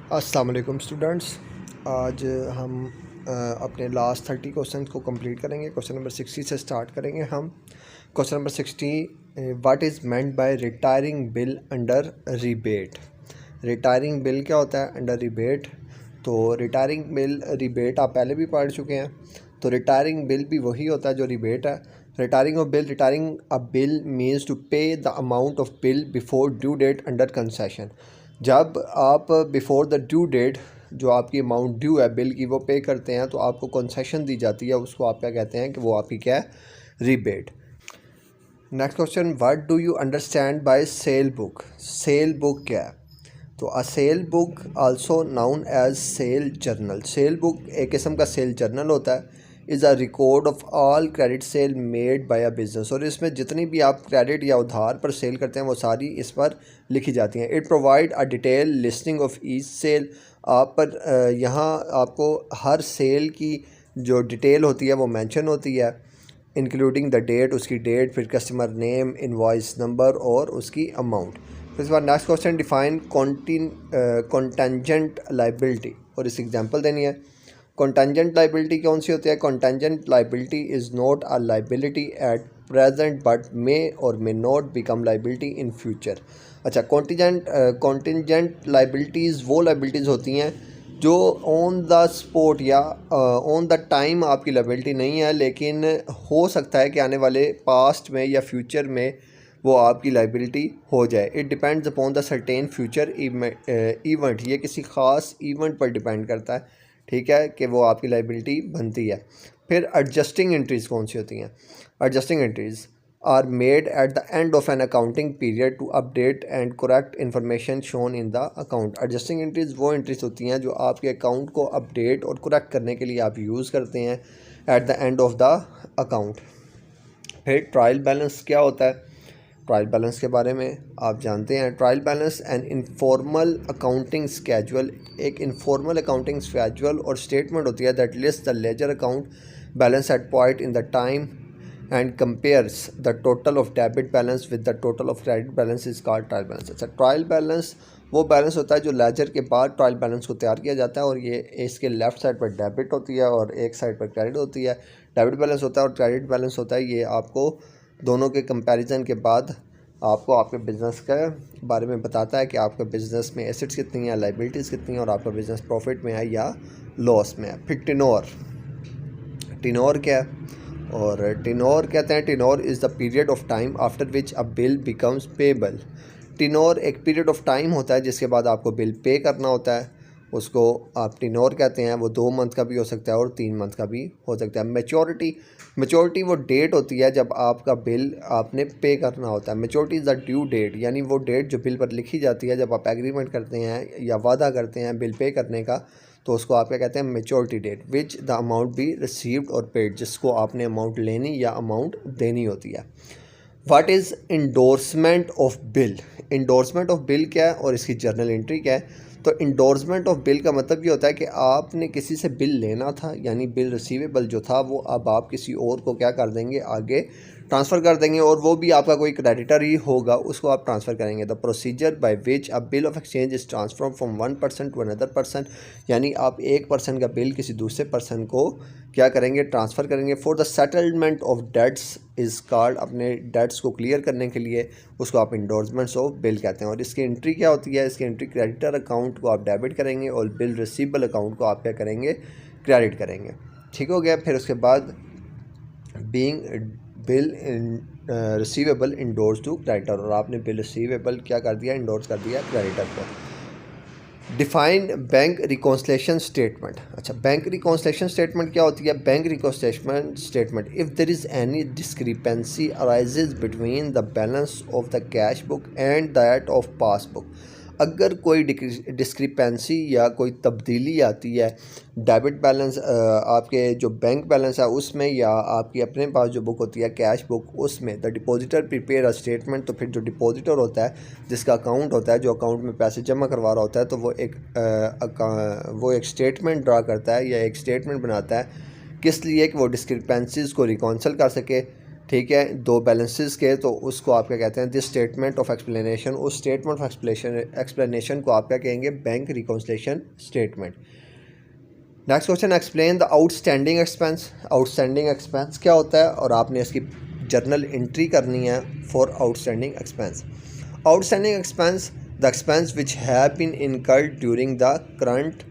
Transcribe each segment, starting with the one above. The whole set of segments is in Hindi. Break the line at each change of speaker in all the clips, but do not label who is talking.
अस्सलाम वालेकुम स्टूडेंट्स। आज हम अपने लास्ट 30 क्वेश्चन को कंप्लीट करेंगे। क्वेश्चन नंबर 60 से स्टार्ट करेंगे हम। Question number 60, what is meant bye retiring bill under rebate. Retiring bill क्या होता है अंडर रिबेट? तो रिटायरिंग बिल रिबेट आप पहले भी पढ़ चुके हैं। तो रिटायरिंग बिल भी वही होता है जो रिबेट है। Retiring a bill means to pay the amount of bill before due date under concession. जब आप बिफोर द ड्यू डेट जो आपकी अमाउंट ड्यू है बिल की वो पे करते हैं तो आपको कंसेशन दी जाती है, उसको आप क्या कहते हैं कि वो आपकी क्या है, rebate. Next question, what do you understand by sale book. Sale book क्या है? तो a sale book also known as sale journal. Sale book एक किस्म का सेल जर्नल होता है। Is a record of all credit sale made by a business. और इसमें जितनी भी आप क्रेडिट या उधार पर सेल करते हैं वो सारी इस पर लिखी जाती हैं। It provide a detail listing of each sale. आप पर यहाँ आपको हर सेल की जो डिटेल होती है वो मेंशन होती है, इंक्लूडिंग द डेट, उसकी डेट, फिर कस्टमर नेम, इनवॉइस नंबर और उसकी अमाउंट। फिर इसके बाद next question, define contingent liability. और इस एग्जांपल देनी है। कॉन्टेंजेंट लाइबिलिटी कौन सी होती है? Contingent liability is not a liability at present but may और may not become liability in future. अच्छा, कॉन्टिजेंट लाइबिलिटीज़ वो लाइबिलिटीज़ होती हैं जो ऑन द स्पॉट या ऑन द टाइम आपकी लाइबिलिटी नहीं है, लेकिन हो सकता है कि आने वाले पास्ट में या फ्यूचर में वो आपकी लाइबिलिटी हो जाए। It depends upon the certain future event. ये किसी ख़ास इवेंट पर डिपेंड करता है, ठीक है, कि वो आपकी लाइबिलिटी बनती है। फिर एडजस्टिंग एंट्रीज़ कौन सी होती हैं? Adjusting entries are made at the end of an accounting period to update and correct information shown in the account। adjusting entries वो entries होती हैं जो आपके अकाउंट को अपडेट और करेक्ट करने के लिए आप यूज़ करते हैं at the end of the account। फिर ट्रायल बैलेंस क्या होता है? ट्रायल बैलेंस के बारे में आप जानते हैं। Trial balance and informal accounting schedule. एक इनफॉर्मल अकाउंटिंग स्केजुअल और स्टेटमेंट होती है that list the ledger account balance at point in the time and compares the total of debit balance with the total of credit balance is called trial balance. अच्छा, ट्रायल बैलेंस वो बैलेंस होता है जो लेजर के बाद ट्रायल बैलेंस को तैयार किया जाता है, और ये इसके लेफ्ट साइड पर डेबिट होती है और एक साइड पर क्रेडिट होती है। डेबिट बैलेंस होता है और क्रेडिट बैलेंस होता है। ये आपको दोनों के कंपैरिजन के बाद आपको आपके बिज़नेस के बारे में बताता है कि आपके बिज़नेस में एसेट्स कितनी हैं, लाइबिलिटीज़ कितनी हैं, और आपका बिज़नेस प्रॉफिट में है या लॉस में है। फिर टिनोर। टिनोर क्या है? और टिनोर कहते हैं, tenor is the period of time after which a bill becomes payable. Tenor एक पीरियड ऑफ टाइम होता है जिसके बाद आपको बिल पे करना होता है, उसको आप टिनोर कहते हैं। वो 2 मंथ का भी हो सकता है और 3 मंथ का भी हो सकता है। मेचोरिटी वो डेट होती है जब आपका बिल आपने पे करना होता है। Maturity is the due date, यानी वो डेट जो बिल पर लिखी जाती है जब आप एग्रीमेंट करते हैं या वादा करते हैं बिल पे करने का, तो उसको आप क्या कहते हैं? Maturity date. Which the amount be received और पेड, जिसको आपने अमाउंट लेनी या अमाउंट देनी होती है। What is endorsement of bill. Endorsement of bill क्या है और इसकी जर्नल एंट्री क्या है? तो इंडोर्समेंट ऑफ बिल का मतलब ये होता है कि आपने किसी से बिल लेना था, यानी बिल रिसीवेबल जो था वो अब आप किसी और को क्या कर देंगे, आगे ट्रांसफ़र कर देंगे, और वो भी आपका कोई क्रेडिटर ही होगा, उसको आप ट्रांसफ़र करेंगे। The procedure by which a bill of exchange is transfer from one person to another person, यानी आप एक पर्सन का बिल किसी दूसरे पर्सन को क्या करेंगे, ट्रांसफ़र करेंगे। For the settlement of debts is called, अपने डेट्स को क्लियर करने के लिए उसको आप इंडोर्समेंट्स ऑफ बिल कहते हैं। और इसकी एंट्री क्या होती है? इसकी एंट्री क्रेडिटर अकाउंट को आप डेबिट करेंगे और बिल रिसीवेबल अकाउंट को आप क्या करेंगे, क्रेडिट करेंगे। ठीक हो गया। फिर उसके बाद being bill receivable endorse to creditor, और आपने बिल रिसीवेबल क्या कर दिया, इंडोर्स कर दिया क्रेडिटर को। Define bank reconciliation statement. अच्छा, बैंक रिकॉन्सिलेशन स्टेटमेंट क्या होती है? Bank reconciliation statement, if there is any discrepancy arises between the balance of the cash book and that of passbook. अगर कोई डिस्क्रिपेंसी या कोई तब्दीली आती है डेबिट बैलेंस आपके जो बैंक बैलेंस है उसमें, या आपकी अपने पास जो बुक होती है कैश बुक उसमें, the depositor prepare a statement. तो फिर जो डिपॉजिटर होता है, जिसका अकाउंट होता है, जो अकाउंट में पैसे जमा करवा रहा होता है, तो वो एक स्टेटमेंट ड्रा करता है या एक स्टेटमेंट बनाता है, किस लिए कि वो डिस्क्रिपेंसीज़ को रिकॉन्सल कर सके ठीक है, दो बैलेंसेस के, तो उसको आप क्या कहते हैं, दिस स्टेटमेंट ऑफ एक्सप्लेनेशन, उस स्टेटमेंट ऑफ एक्सप्लेनेशन को आप क्या कहेंगे, bank reconciliation statement. Next question, explain the outstanding expense. Outstanding expense क्या होता है और आपने इसकी जर्नल एंट्री करनी है for outstanding expense. Outstanding expense, the expense which have been incurred during the current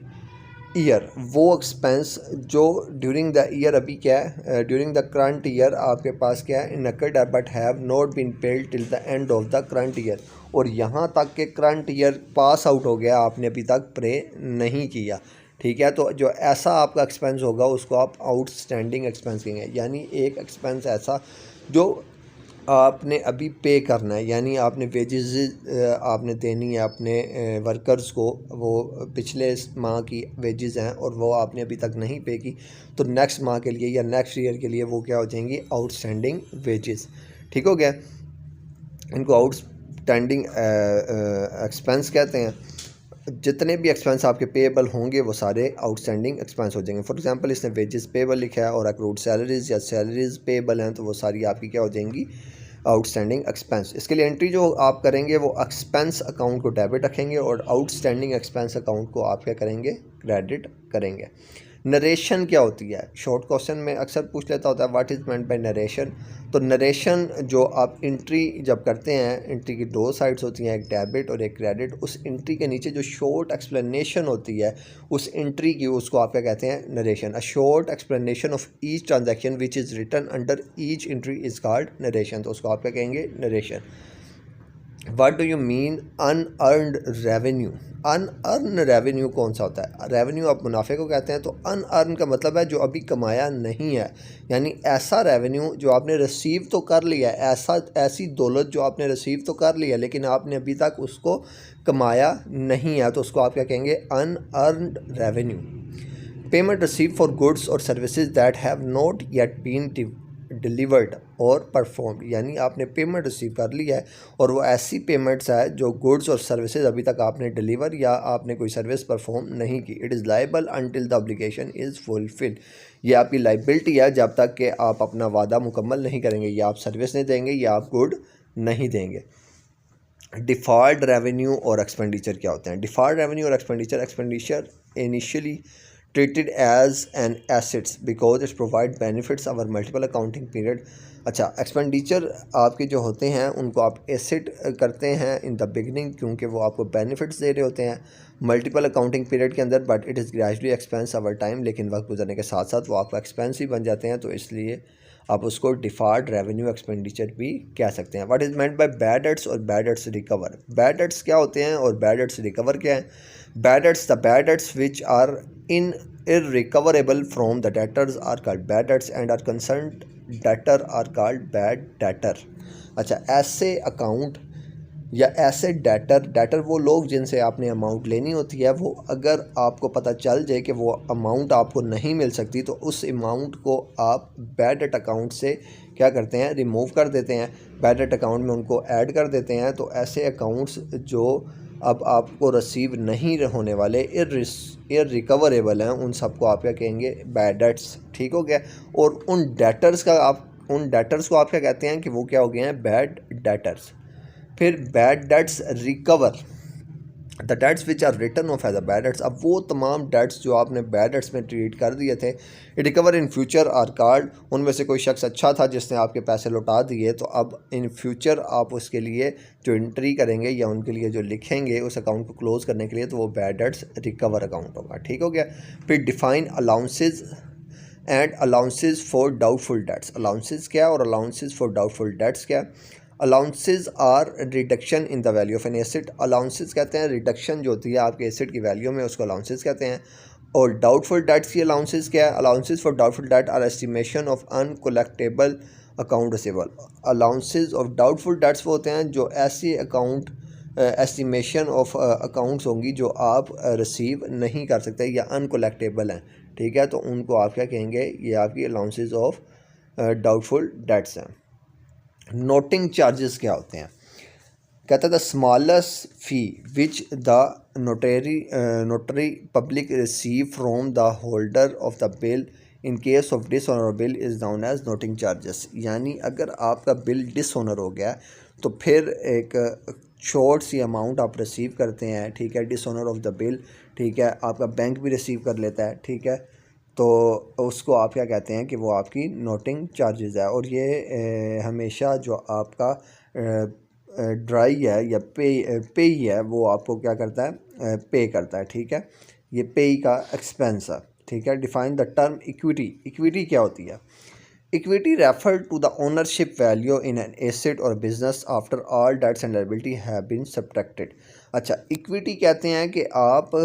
year, वो एक्सपेंस जो ड्यूरिंग द ईयर अभी क्या है, ड्यूरिंग द करंट ईयर आपके पास क्या है, इनकर्ड है but have not been paid till the end of the current year, और यहाँ तक के करंट ईयर पास आउट हो गया, आपने अभी तक पे नहीं किया। ठीक है, तो जो ऐसा आपका एक्सपेंस होगा उसको आप आउटस्टैंडिंग एक्सपेंस कहेंगे। यानी एक एक्सपेंस ऐसा जो आपने अभी पे करना है, यानी आपने वेजेस आपने देनी है अपने वर्कर्स को, वो पिछले माह की वेजेस हैं और वो आपने अभी तक नहीं पे की, तो नेक्स्ट माह के लिए या नेक्स्ट ईयर के लिए वो क्या हो जाएंगी, आउटस्टैंडिंग वेजेस। ठीक हो गया, इनको आउटस्टैंडिंग एक्सपेंस कहते हैं। जितने भी एक्सपेंस आपके पेएबल होंगे वो सारे आउटस्टैंडिंग एक्सपेंस हो जाएंगे। फॉर एग्जांपल इसने वेजेस पेएबल लिखा है और अक्रूड सैलरीज या सैलरीज पेएबल हैं, तो वो सारी आपकी क्या हो जाएंगी, आउटस्टैंडिंग एक्सपेंस। इसके लिए एंट्री जो आप करेंगे वो एक्सपेंस अकाउंट को डेबिट रखेंगे और आउटस्टैंडिंग एक्सपेंस अकाउंट को आप क्या करेंगे, क्रेडिट करेंगे। नरेशन क्या होती है, शॉर्ट क्वेश्चन में अक्सर पूछ लेता होता है, what is meant bye narration. तो नरेशन जो आप एंट्री जब करते हैं, एंट्री की दो साइड्स होती हैं, एक डेबिट और एक क्रेडिट। उस एंट्री के नीचे जो शॉर्ट एक्सप्लेनेशन होती है उस एंट्री की, उसको आप क्या कहते हैं, narration. A short explanation of each transaction which is written under each entry is called narration, तो उसको आप क्या कहेंगे, narration. What do you mean unearned revenue. Unearn revenue कौन सा होता है, रेवेन्यू आप मुनाफे को कहते हैं, तो अनअर्न का मतलब है जो अभी कमाया नहीं है, यानी ऐसा रेवेन्यू जो आपने रिसीव तो कर लिया है, ऐसी दौलत जो आपने रिसीव तो कर लिया लेकिन आपने अभी तक उसको कमाया नहीं है, तो उसको आप क्या कहेंगे, unearned revenue. Payment receive for goods और services that have not yet been delivered और परफॉर्म्ड, यानी आपने पेमेंट रिसीव कर लिया है और वो ऐसी पेमेंट्स है जो गुड्स और सर्विसेज अभी तक आपने डिलीवर या आपने कोई सर्विस परफॉर्म नहीं की। It is liable until the obligation is fulfil, ये आपकी लाइबिलिटी है जब तक कि आप अपना वादा मुकम्मल नहीं करेंगे, या आप सर्विस नहीं देंगे या आप गुड नहीं देंगे। डिफ़ॉल्ट रेवेन्यू और एक्सपेंडिचर क्या होते हैं। डिफ़ॉल्ट रेवेन्यू और expenditure initially treated as an assets because it provide benefits over multiple accounting period। अच्छा, एक्सपेंडिचर आपके जो होते हैं उनको आप एसेट करते हैं इन द बिगनिंग, क्योंकि वो आपको बेनिफिट्स दे रहे होते हैं मल्टीपल अकाउंटिंग पीरियड के अंदर, but it is gradually expense over time, लेकिन वक्त गुजरने के साथ साथ वो आपका एक्सपेंस ही बन जाते हैं, तो इसलिए आप उसको डिफॉल्ट रेवेन्यू एक्सपेंडिचर भी कह सकते हैं। What is meant by bad debts और bad debts recover. Bad debts क्या होते हैं और बैड डेट्स रिकवर क्या है। Bad debts, the bad debts which are in irrecoverable from the debtors are called bad debts and are concerned debtor are called bad debtor। अच्छा, ऐसे अकाउंट या ऐसे डेटर वो लोग जिनसे आपने अमाउंट लेनी होती है, वो अगर आपको पता चल जाए कि वो अमाउंट आपको नहीं मिल सकती, तो उस अमाउंट को आप बैड डेट अकाउंट से क्या करते हैं, रिमूव कर देते हैं, बैड डेट अकाउंट में उनको ऐड कर देते हैं। तो ऐसे अकाउंट्स जो अब आपको रिसीव नहीं होने वाले, इररिकवरेबल हैं, उन सबको आप क्या कहेंगे, बैड डेट्स। ठीक हो गया, और उन डेटर्स को आप क्या कहते हैं कि वो क्या हो गए हैं, बैड डेटर्स। फिर bad debts recover, the debts which are written off as a bad debts. अब वो तमाम डेट्स जो आपने बैड डेट्स में ट्रीट कर दिए थे, recover in future are card, उनमें से कोई शख्स अच्छा था जिसने आपके पैसे लौटा दिए, तो अब इन फ्यूचर आप उसके लिए जो एंट्री करेंगे या उनके लिए जो लिखेंगे उस अकाउंट को क्लोज करने के लिए, तो वो बैड डेट्स रिकवर अकाउंट होगा। ठीक हो गया। फिर define allowances and allowances for doubtful debts. Allowances क्या और अलाउंसेज फॉर डाउटफुल डेट्स क्या। Allowances are reduction in the value of an asset. Allowances कहते हैं रिडक्शन जो होती है आपके एसेट की वैल्यू में, उसको अलाउंसेज कहते हैं। और डाउटफुल डेट्स की अलाउंसेज क्या है। Allowances for doubtful debt are estimation of uncollectable account receivable. Allowances of doubtful debts वो होते हैं जो ऐसी अकाउंट एस्टिमेशन ऑफ अकाउंट्स होंगी जो आप रिसीव नहीं कर सकते या अनकोलेक्टेबल हैं। ठीक है, तो उनको आप क्या कहेंगे, ये आपकी अलाउंसेज ऑफ डाउटफुल डेट्स हैं। नोटिंग चार्जेस क्या होते हैं। कहता है the smallest fee which the notary public receive from the holder of the bill in case of dishonour bill is known as noting charges. यानी अगर आपका बिल डिसऑनर हो गया तो फिर एक शॉर्ट सी अमाउंट आप रिसीव करते हैं, ठीक है, डिसऑनर ऑफ द बिल, ठीक है, आपका बैंक भी रिसीव कर लेता है, ठीक है, तो उसको आप क्या कहते हैं कि वो आपकी नोटिंग चार्जेस है। और ये हमेशा जो आपका ड्राई है या पे ही है वो आपको क्या करता है, पे करता है, ठीक है, ये पे का एक्सपेंस है, ठीक है। Define the term equity. Equity क्या होती है? Equity refer to the ownership value in an asset or business after all debts and liability have been subtracted। अच्छा, इक्विटी कहते हैं कि आप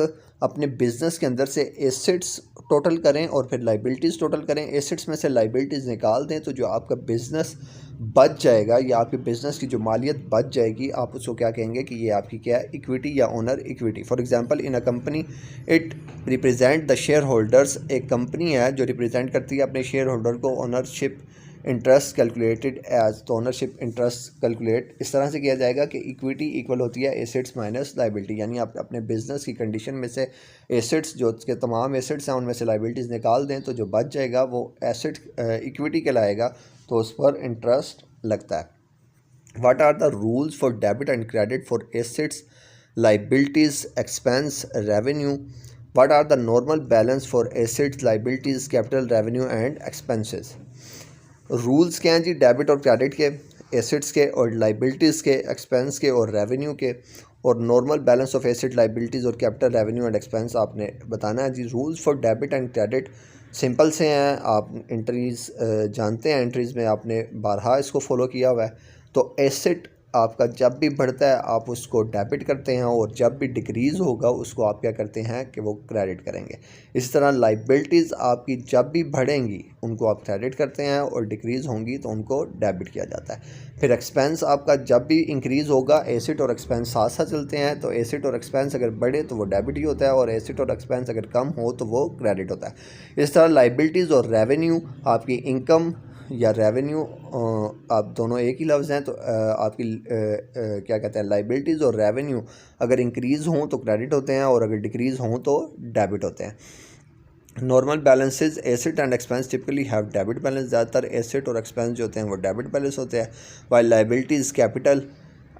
अपने बिजनेस के अंदर से एसेट्स टोटल करें और फिर लाइबिलिटीज़ टोटल करें, एसेट्स में से लाइबिलिटीज़ निकाल दें, तो जो आपका बिज़नेस बच जाएगा या आपके बिज़नेस की जो मालियत बच जाएगी, आप उसको क्या कहेंगे कि ये आपकी क्या है, इक्विटी या owner equity. For example in a company it represent the share holders. एक कंपनी है जो रिप्रेजेंट करती है अपने शेयर होल्डर को। ओनरशिप इंटरेस्ट कैलकुलेटेड एज, तो ओनरशिप इंटरेस्ट कैलकुलेट इस तरह से किया जाएगा कि इक्विटी इक्वल होती है एसेट्स माइनस लाइबिलिटी। यानी आप अपने बिजनेस की कंडीशन में से एसेट्स, जो उसके तमाम एसेट्स हैं उनमें से लाइबिलिटीज़ निकाल दें, तो जो बच जाएगा वो एसेट इक्विटी कहलाएगा, तो उस पर इंटरेस्ट लगता है। What are the rules for debit and credit for assets, liabilities, expense, revenue? What are the normal balance for assets, liabilities, capital, revenue and expenses? Rules क्या हैं जी डेबिट और क्रेडिट के, एसेट्स के और लाइबिलिटीज़ के, एक्सपेंस के और रेवेन्यू के, और normal balance of asset, liabilities और कैपिटल, रेवेन्यू एंड एक्सपेंस आपने बताना है जी। Rules for debit and credit simple से हैं, आप एंट्रीज़ जानते हैं, एंट्रीज़ में आपने बारहा इसको फॉलो किया हुआ है। तो एसेट आपका जब भी बढ़ता है आप उसको डेबिट करते हैं, और जब भी डिक्रीज़ होगा उसको आप क्या करते हैं कि वो क्रेडिट करेंगे। इसी तरह लाइबिलिटीज़ आपकी जब भी बढ़ेंगी उनको आप क्रेडिट करते हैं, और डिक्रीज़ होंगी तो उनको डेबिट किया जाता है। फिर एक्सपेंस आपका जब भी इंक्रीज़ होगा, एसेट और एक्सपेंस साथ साथ चलते हैं, तो एसेट और एक्सपेंस अगर बढ़े तो वो डेबिट ही होता है, और एसेट और एक्सपेंस अगर कम हो तो वो क्रेडिट होता है। इस तरह लाइबिलिटीज़ और रेवेन्यू, आपकी इनकम या रेवेन्यू आप दोनों एक ही लफ्ज़ हैं, तो आपकी क्या कहते हैं, लाइबिलिटीज़ और रेवेन्यू अगर इंक्रीज़ हों तो क्रेडिट होते हैं, और अगर डिक्रीज़ हों तो डेबिट होते हैं। Normal balances, asset and expense typically have debit balance. ज़्यादातर एसेट और एक्सपेंस जो होते हैं वो डेबिट बैलेंस होते हैं, while liabilities, capital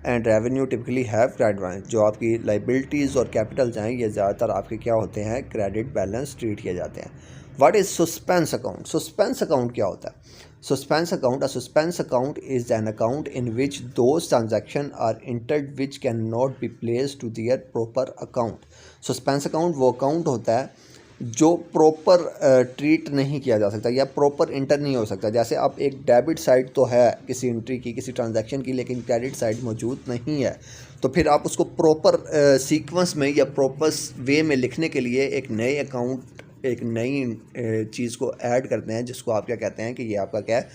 and revenue typically have credit balance. जो आपकी लाइबिलिटीज़ और कैपिटल्स हैं ये ज़्यादातर आपके क्या होते हैं, क्रेडिट बैलेंस ट्रीट किए जाते हैं। What is suspense account? Suspense account क्या होता है? Suspense account. A suspense account is an account in which those transactions are entered which cannot be placed to their proper account. Suspense account वो अकाउंट होता है जो प्रॉपर ट्रीट नहीं किया जा सकता या प्रॉपर इंटर नहीं हो सकता। जैसे आप एक डेबिट साइड तो है किसी एंट्री की, किसी ट्रांजैक्शन की, लेकिन क्रेडिट साइड मौजूद नहीं है, तो फिर आप उसको प्रॉपर सीक्वेंस में या प्रॉपर वे में लिखने के लिए एक नए अकाउंट, एक नई चीज़ को ऐड करते हैं, जिसको आप क्या कहते हैं कि ये आपका क्या है,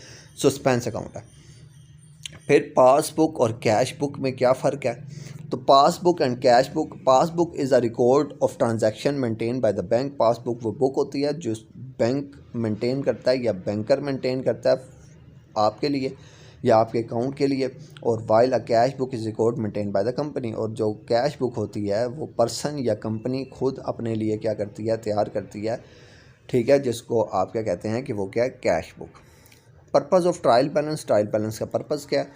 सस्पेंस अकाउंट है। फिर पासबुक और कैश बुक में क्या फ़र्क है? तो passbook and cash book, passbook is a record of transaction maintain by the bank. Passbook वो बुक होती है जो बैंक मेंटेन करता है या बैंकर मेंटेन करता है आपके लिए या आपके अकाउंट के लिए। और while a cash book is record maintain by the company, और जो कैश बुक होती है वो पर्सन या कंपनी खुद अपने लिए क्या करती है, तैयार करती है, ठीक है, जिसको आप क्या कहते हैं कि वो क्या है, cash book. Purpose of trial balance, trial balance का पर्पज़ क्या है?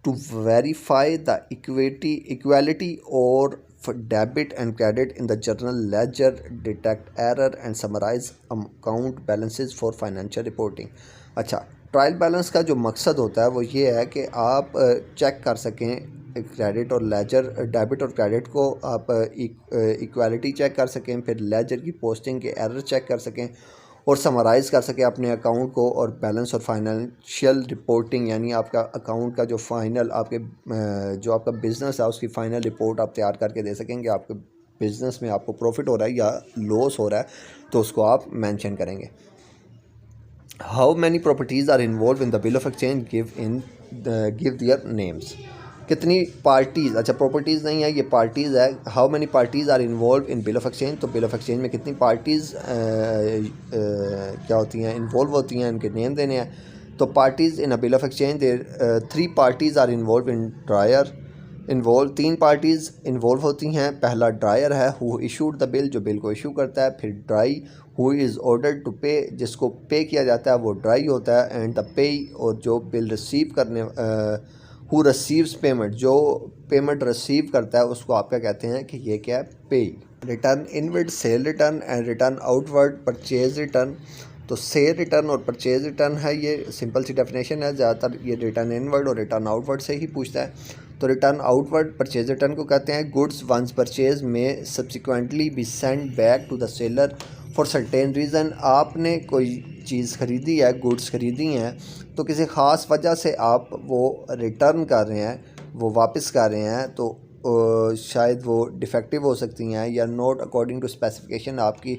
टू वेरीफाई द इक्वालिटी और debit and credit in the journal ledger, detect error and summarize account balances for financial reporting. अच्छा, ट्रायल बैलेंस का जो मकसद होता है वो ये है कि आप चेक कर सकें क्रेडिट और लेजर, डेबिट और क्रेडिट को आप इक्वालिटी चेक कर सकें, फिर लेजर की पोस्टिंग के एरर चेक कर सकें, और समराइज़ कर सकें अपने अकाउंट को, और बैलेंस और फाइनेंशियल रिपोर्टिंग यानी आपका अकाउंट का जो फाइनल आपके जो आपका बिज़नेस है उसकी फ़ाइनल रिपोर्ट आप तैयार करके दे सकेंगे। आपके बिज़नेस में आपको प्रॉफिट हो रहा है या लॉस हो रहा है तो उसको आप मेंशन करेंगे। How many properties are involve in the bill of exchange, give their names. कितनी पार्टीज़, अच्छा प्रॉपर्टीज़ नहीं है ये पार्टीज़ है। How many parties are involve in bill of exchange, तो बिल ऑफ एक्सचेंज में कितनी पार्टीज़ क्या होती हैं, इन्वॉल्व होती हैं, इनके नेम देने हैं। तो parties in a bill of exchange, there 3 parties are involve in drawer, involve 3 parties involve होती हैं। पहला ड्रायर है, हु इशूड द बिल, जो बिल को इशू करता है। फिर drawee, who is ordered to pay, जिसको पे किया जाता है वो ड्राई होता है। एंड द पे, और जो बिल रिसीव करने हु रिसीव्स पेमेंट, जो पेमेंट रिसीव करता है उसको आप क्या कहते हैं कि ये क्या है, पे। Return inward, cell return and return outward, purchase return. तो सेल रिटर्न और परचेज रिटर्न है, ये सिंपल सी डेफिनेशन है। ज़्यादातर ये रिटर्न इनवर्ड और रिटर्न आउटवर्ड से ही पूछता है। तो रिटर्न आउटवर्ड परचेज रिटर्न को कहते हैं goods once purchase may subsequently be send back to the seller for certain reason. आपने कोई चीज़ ख़रीदी है, गुड्स ख़रीदी हैं, तो किसी ख़ास वजह से आप वो रिटर्न कर रहे हैं, वो वापस कर रहे हैं, तो शायद वो डिफेक्टिव हो सकती हैं या नॉट अकॉर्डिंग टू स्पेसिफिकेशन, आपकी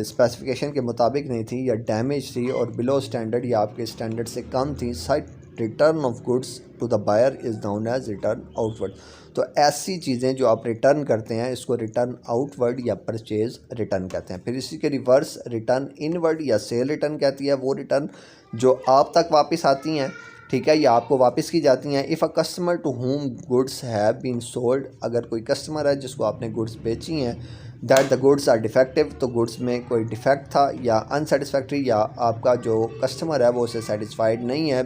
स्पेसिफिकेशन के मुताबिक नहीं थी या डैमेज थी और बिलो स्टैंडर्ड या आपके स्टैंडर्ड से कम थी। Side return of goods to the buyer is known as return outward. तो ऐसी चीज़ें जो आप रिटर्न करते हैं इसको रिटर्न आउटवर्ड या परचेज रिटर्न कहते हैं। फिर इसी के रिवर्स रिटर्न इनवर्ड या सेल रिटर्न कहती है वो रिटर्न जो आप तक वापस आती हैं, ठीक है, या आपको वापस की जाती हैं। If a customer to home goods have been sold, अगर कोई कस्टमर है जिसको आपने गुड्स बेची हैं, that the goods are defective, तो गुड्स में कोई डिफेक्ट था या अनसेटिस्फैक्ट्री, या आपका जो कस्टमर है वो उससे सेटिस्फाइड नहीं है,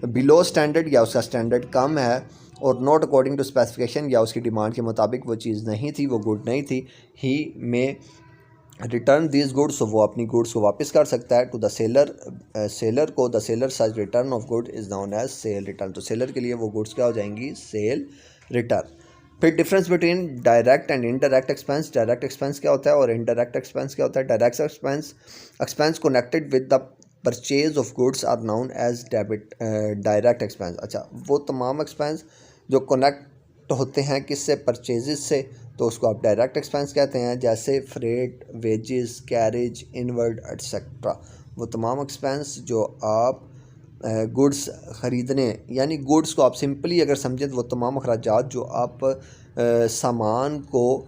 बिलो स्टैंडर्ड या उसका स्टैंडर्ड कम है, और नॉट अकॉर्डिंग टू स्पेसिफिकेशन या उसकी डिमांड के मुताबिक वो चीज़ नहीं थी, वो गुड नहीं थी, ही में रिटर्न दीज गुड्स, तो वो अपनी गुड्स को वापस कर सकता है टू द सेलर, सेलर को। The seller such return of good is known as sale return. तो सेलर के लिए वो गुड्स क्या हो जाएंगी, सेल रिटर्न। फिर difference between direct and indirect expense. Direct expense क्या होता है और इनडायरेक्ट एक्सपेंस क्या होता है। Direct expense connected with the purchase of goods are known as debit direct expense. अच्छा, वो तमाम एक्सपेंस जो कनेक्ट होते हैं किससे, परचेजेस से, तो उसको आप डायरेक्ट एक्सपेंस कहते हैं। जैसे freight, wages, carriage, inward etcetera, वो तमाम एक्सपेंस जो आप गुड्स ख़रीदने, यानी गुड्स को आप सिंपली अगर समझें तो वो तमाम अखराजात जो आप सामान को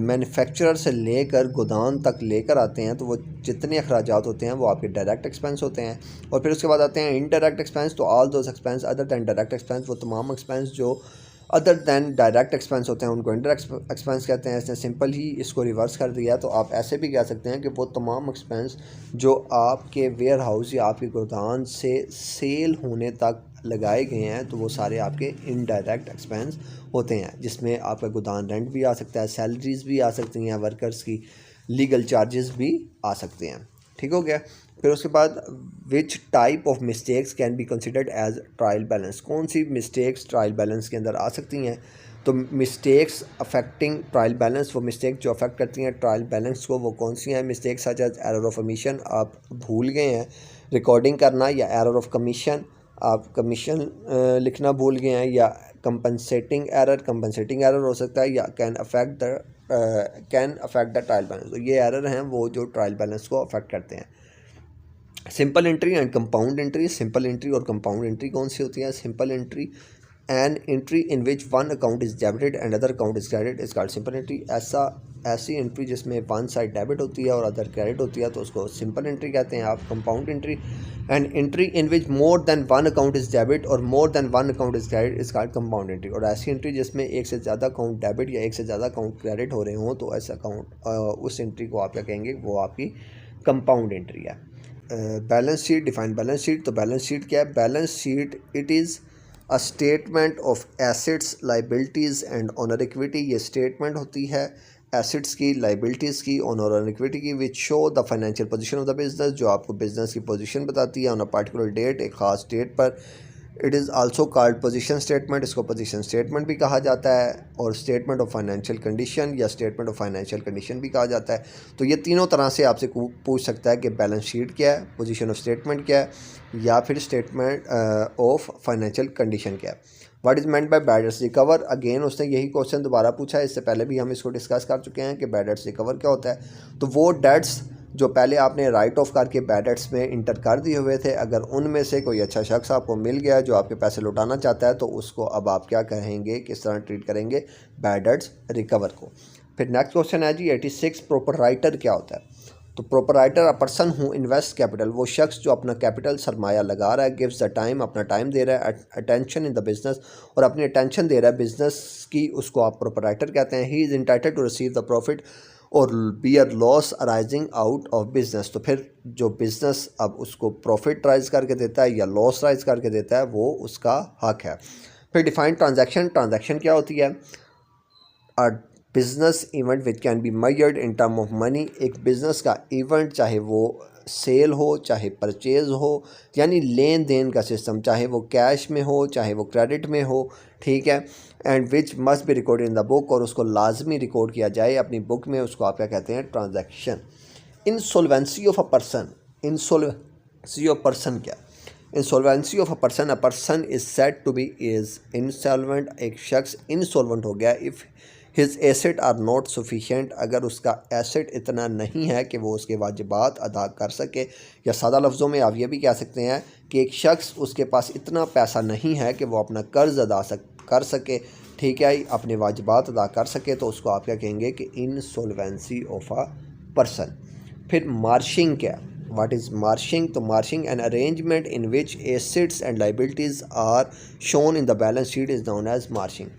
मैन्युफैक्चरर से लेकर गोदाम तक लेकर आते हैं, तो वो जितने अखराजात होते हैं वो आपके डायरेक्ट एक्सपेंस होते हैं। और फिर उसके बाद आते हैं इनडायरेक्ट एक्सपेंस। तो all those expense other than direct expense, वो तमाम एक्सपेंस जो अदर दैन डायरेक्ट एक्सपेंस होते हैं उनको इनडायरेक्ट एक्सपेंस कहते हैं। इसने सिंपल ही इसको रिवर्स कर दिया, तो आप ऐसे भी कह सकते हैं कि वो तमाम एक्सपेंस जो आपके वेयर हाउस या आपके गोदाम से सेल होने तक लगाए गए हैं, तो वो सारे आपके इनडायरेक्ट एक्सपेंस होते हैं, जिसमें आपका गोदाम रेंट भी आ सकता है, सैलरीज भी आ सकती हैं वर्कर्स की, लीगल चार्जेस भी आ सकते हैं। ठीक हो गया। फिर उसके बाद which type of mistakes can be considered as trial balance. कौन सी मिस्टेक्स ट्रायल बैलेंस के अंदर आ सकती हैं। तो मिस्टेक्स अफेक्टिंग ट्रायल बैलेंस, वो मिस्टेक जो अफेक्ट करती हैं ट्रायल बैलेंस को, वो कौन सी हैं। Mistakes such as error of omission, आप भूल गए हैं रिकॉर्डिंग करना, या एरर ऑफ कमीशन, आप कमीशन लिखना भूल गए हैं, या कंपनसेटिंग एरर हो सकता है, या can affect the trial balance. तो ये एरर हैं वो जो ट्रायल बैलेंस को अफेक्ट करते हैं। Simple entry and compound entry. Simple entry और कंपाउंड एंट्री कौन सी होती है। Simple entry an entry in which one account is debited and other account is credit is called simple entry. ऐसी एंट्री जिसमें वन साइड डेबिट होती है और अदर क्रेडिट होती है, तो उसको सिंपल एंट्री कहते हैं आप। Compound entry and entry in which more than one account is debit और more than one account is credit is called compound entry. और ऐसी एंट्री जिसमें एक से ज़्यादा अकाउंट डेबिट या एक से ज़्यादा अकाउंट क्रेडिट हो रहे हों, तो ऐसा अकाउंट उस एंट्री को आप क्या कहेंगे, वो आपकी कंपाउंड एंट्री है। Balance sheet, define balance sheet. तो बैलेंस शीट क्या है। Balance sheet it is a statement of assets, liabilities and honour equity. ये स्टेटमेंट होती है एसेट्स की, लाइबिलिटीज़ की, ऑनर और इक्विटी की, which show the financial position of the business, जो आपको बिजनेस की पोजीशन बताती है ऑन अ पार्टिकुलर डेट, एक ख़ास डेट पर। It is also called position statement, इसको पोजीशन स्टेटमेंट भी कहा जाता है, और स्टेटमेंट ऑफ फाइनेंशियल कंडीशन या स्टेटमेंट ऑफ फाइनेंशियल कंडीशन भी कहा जाता है। तो ये तीनों तरह से आपसे पूछ सकता है कि बैलेंस शीट क्या है, पोजीशन ऑफ स्टेटमेंट क्या है, या फिर स्टेटमेंट ऑफ फाइनेंशियल कंडीशन क्या है। What is meant by bad debts recover. Again उसने यही क्वेश्चन दोबारा पूछा है, इससे पहले भी हम इसको डिस्कस कर चुके हैं कि बैड डेट्स रिकवर क्या होता है। तो वो डेट्स जो पहले आपने राइट ऑफ करके बैड डेट्स में इंटर कर दिए हुए थे, अगर उनमें से कोई अच्छा शख्स आपको मिल गया जो आपके पैसे लौटाना चाहता है, तो उसको अब आप क्या कहेंगे, किस तरह ट्रीट करेंगे, बैड डेट्स रिकवर को। फिर नेक्स्ट क्वेश्चन है जी 86, प्रॉपर राइटर क्या होता है। तो proprietor a person who invest capital, वो शख्स जो अपना कैपिटल सरमाया लगा रहा है, गिव्स द टाइम, अपना टाइम दे रहा है, अटेंशन इन द बिजनेस, और अपनी अटेंशन दे रहा है बिजनेस की, उसको आप प्रोपराइटर कहते हैं। He is entitled to receive the profit और bear loss arising out of business, तो फिर जो बिजनेस अब उसको प्रॉफिट राइज करके देता है या लॉस राइज करके देता है वो उसका हक है। फिर डिफाइंड ट्रांजैक्शन, ट्रांजैक्शन क्या होती है? A business event which can be measured in term of money, एक बिजनेस का इवेंट चाहे वो सेल हो चाहे परचेज हो, यानी लेन देन का सिस्टम, चाहे वो कैश में हो चाहे वो क्रेडिट में हो, ठीक है। And which must be record in the book, और उसको लाजमी रिकॉर्ड किया जाए अपनी बुक में, उसको आप क्या कहते हैं? Transaction. Insolvency of a person, insolvency of person क्या? Insolvency of a person is said to be is insolvent, एक शख्स इंसॉल्वेंट हो गया if his asset are not sufficient, अगर उसका एसेट इतना नहीं है कि वो उसके वाजिबात अदा कर सके, या सादा लफ्ज़ों में आप ये भी कह सकते हैं कि एक शख्स उसके पास इतना पैसा नहीं है कि वो अपना कर्ज अदा कर सके, ठीक है, अपने वाजिबात अदा कर सके, तो उसको आप क्या कहेंगे कि इंसॉल्वेंसी ऑफ अ पर्सन। फिर मार्शिंग क्या? What is marshalling? तो marshalling an arrangement in which assets and liabilities are shown in the balance sheet is known as marshalling.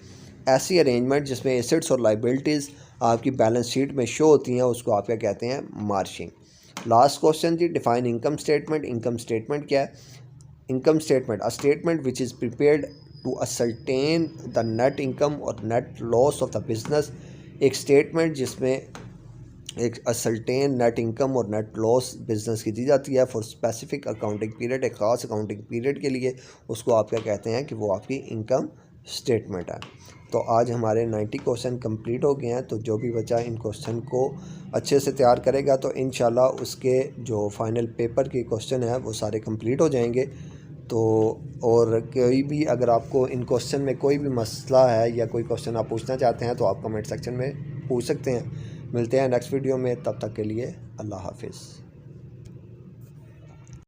ऐसी अरेंजमेंट जिसमें एसेट्स और लाइबिलिटीज़ आपकी बैलेंस शीट में शो होती हैं उसको आप क्या कहते हैं? मार्शिंग। लास्ट क्वेश्चन जी, define income statement. Income statement क्या है? Income statement a statement which is prepared to ascertain the net income और net loss of the business, एक स्टेटमेंट जिसमें एक असरटेन नेट इनकम और नेट लॉस बिजनेस की दी जाती है फॉर स्पेसिफिक अकाउंटिंग पीरियड, एक ख़ास अकाउंटिंग पीरियड के लिए, उसको आप क्या कहते हैं कि वो आपकी इनकम स्टेटमेंट है। तो आज हमारे 90 क्वेश्चन कंप्लीट हो गए हैं, तो जो भी बच्चा इन क्वेश्चन को अच्छे से तैयार करेगा तो इंशाल्लाह उसके जो फाइनल पेपर के क्वेश्चन है वो सारे कंप्लीट हो जाएंगे। तो और कोई भी अगर आपको इन क्वेश्चन में कोई भी मसला है या कोई क्वेश्चन आप पूछना चाहते हैं तो आप कमेंट सेक्शन में पूछ सकते हैं। मिलते हैं नेक्स्ट वीडियो में, तब तक के लिए अल्लाह हाफिज़।